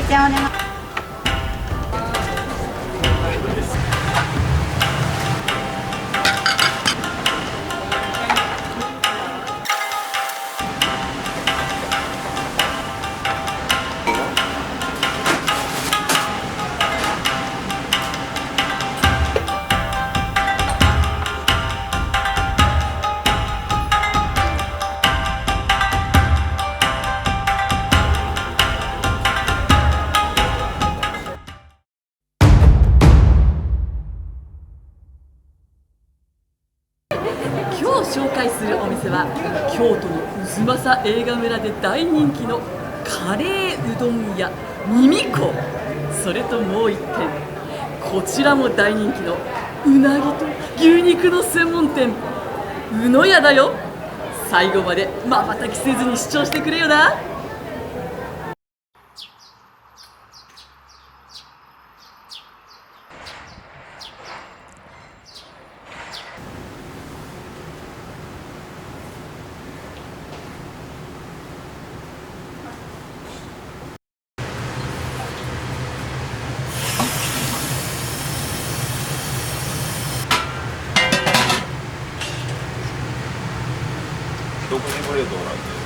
ちらお願い。今日紹介するお店は京都の渦政映画村で大人気のカレーうどん屋ミミコ。それともう一店、こちらも大人気のうなぎと牛肉の専門店うのやだよ。最後までまばたきせずに視聴してくれよな。独自グレードなんで。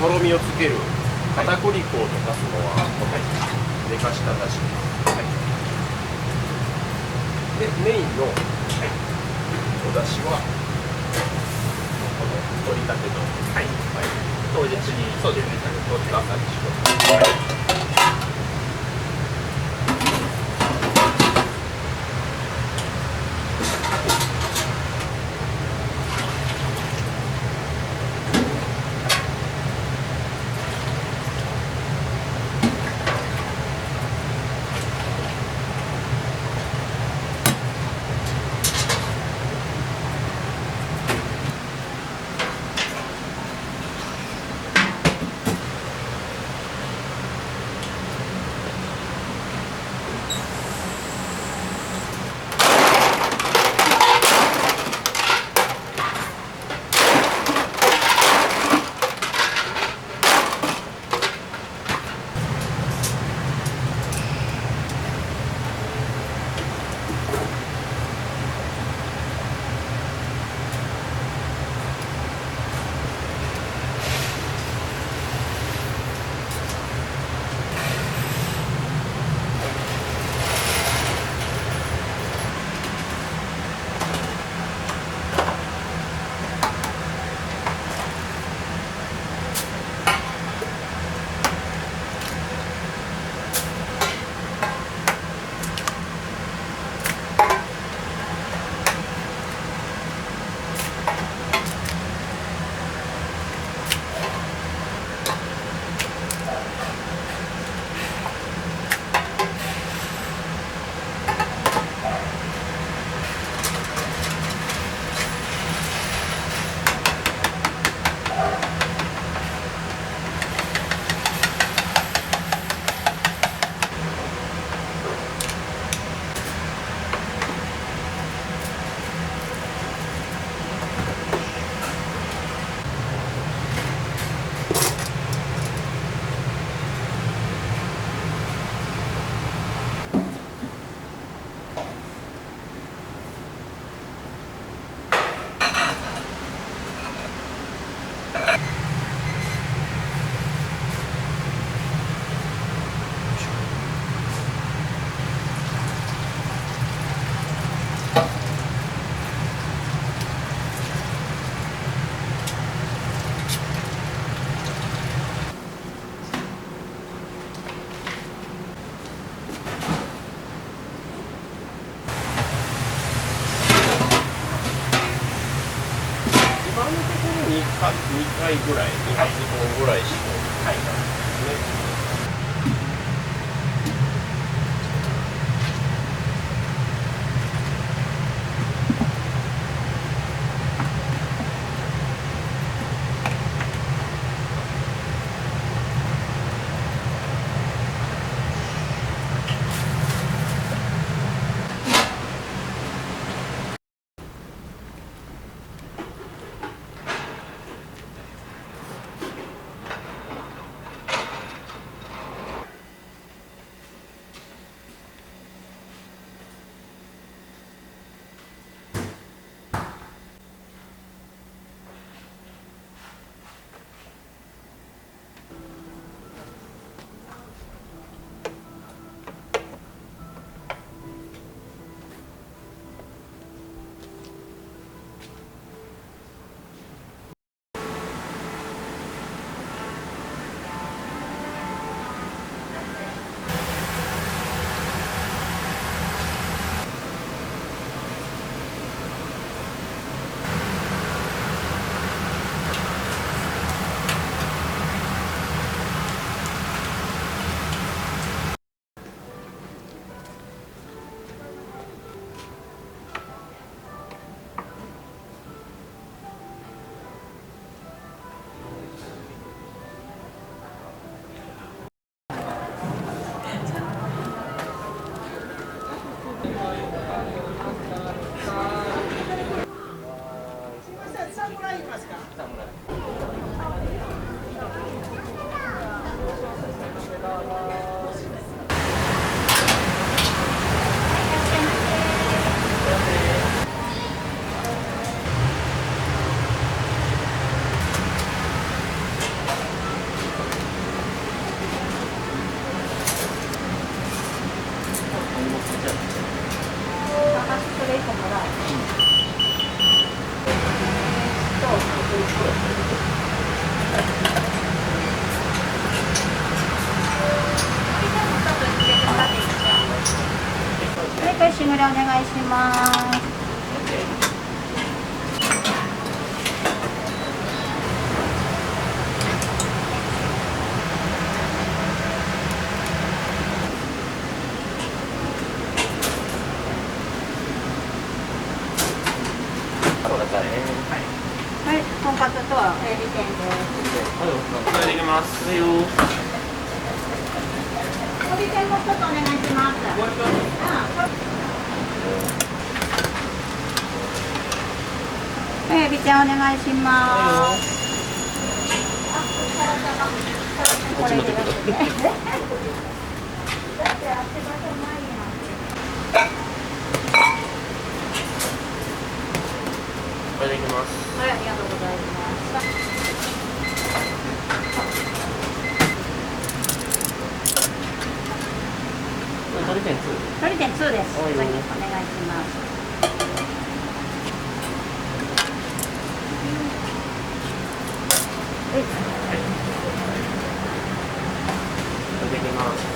とろみをつける片栗粉を溶かすのは、寝かしただし、でメインの、お出汁はこの取りたての、当日にそうですね、取った朝にします。回ぐらい、2発分ぐらいしか入らないですね。はい、シグレお願いします。はい、とんかつとエビ天です。はい、お願いできます。はいよ。エビ天もちょっとお願いします。はい、エビ天お願いします。これでよくね。だって足場所ないやん。これできます。はい、ありがとうございます。鳥天2。鳥天2です。はいお願いします。はい。これできます。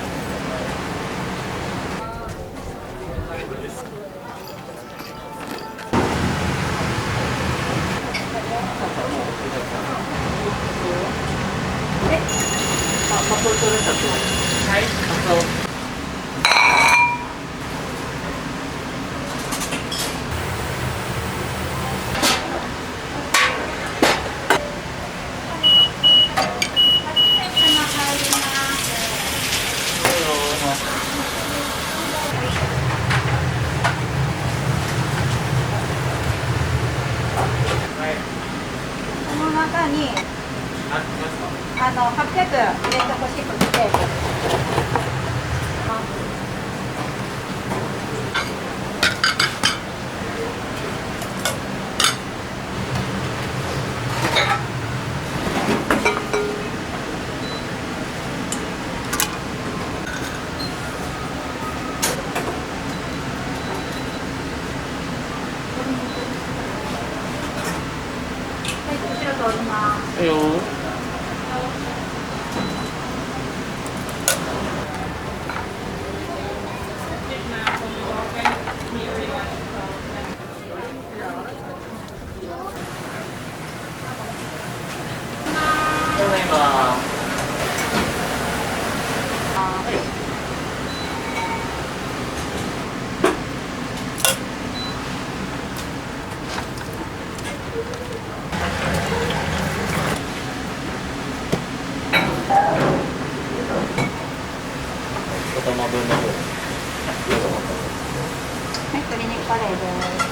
はい。この中に800入れてほしくて。後ろ通ります。はいよ。レーです。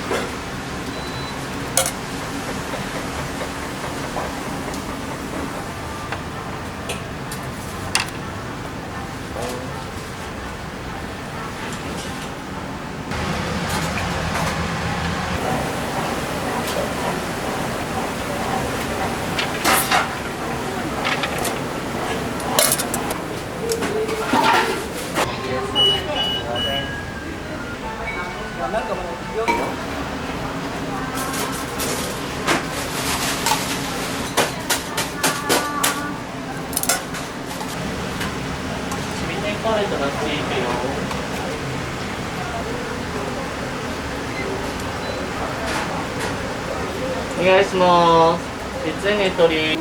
お願いします。実演取り。き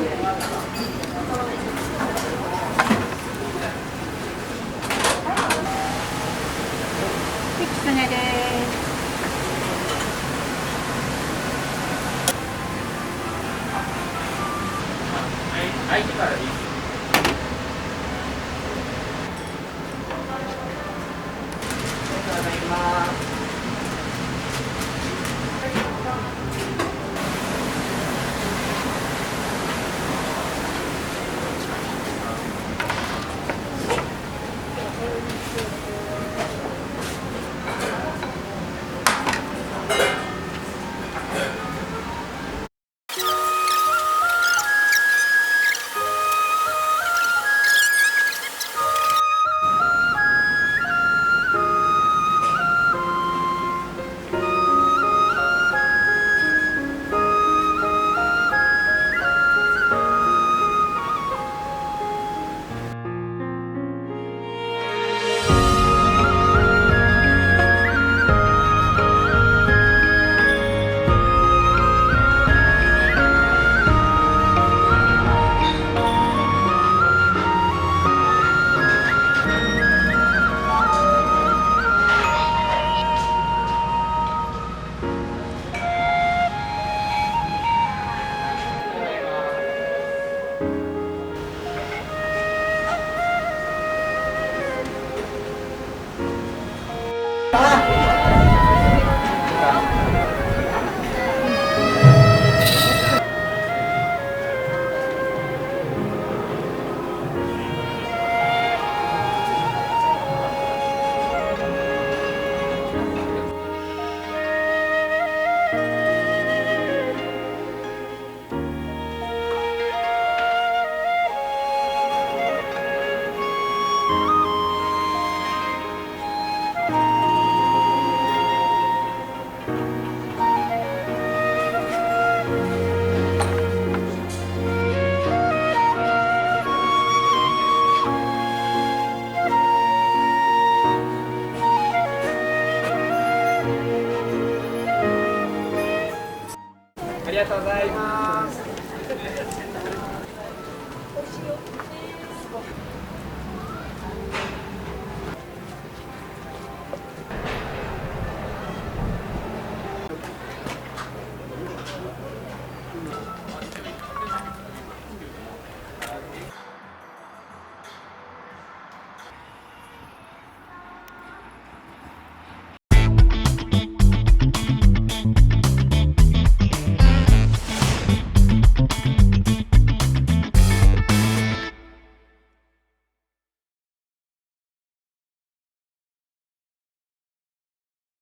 つねです。相手からいい。ただいま。ありがとうございます。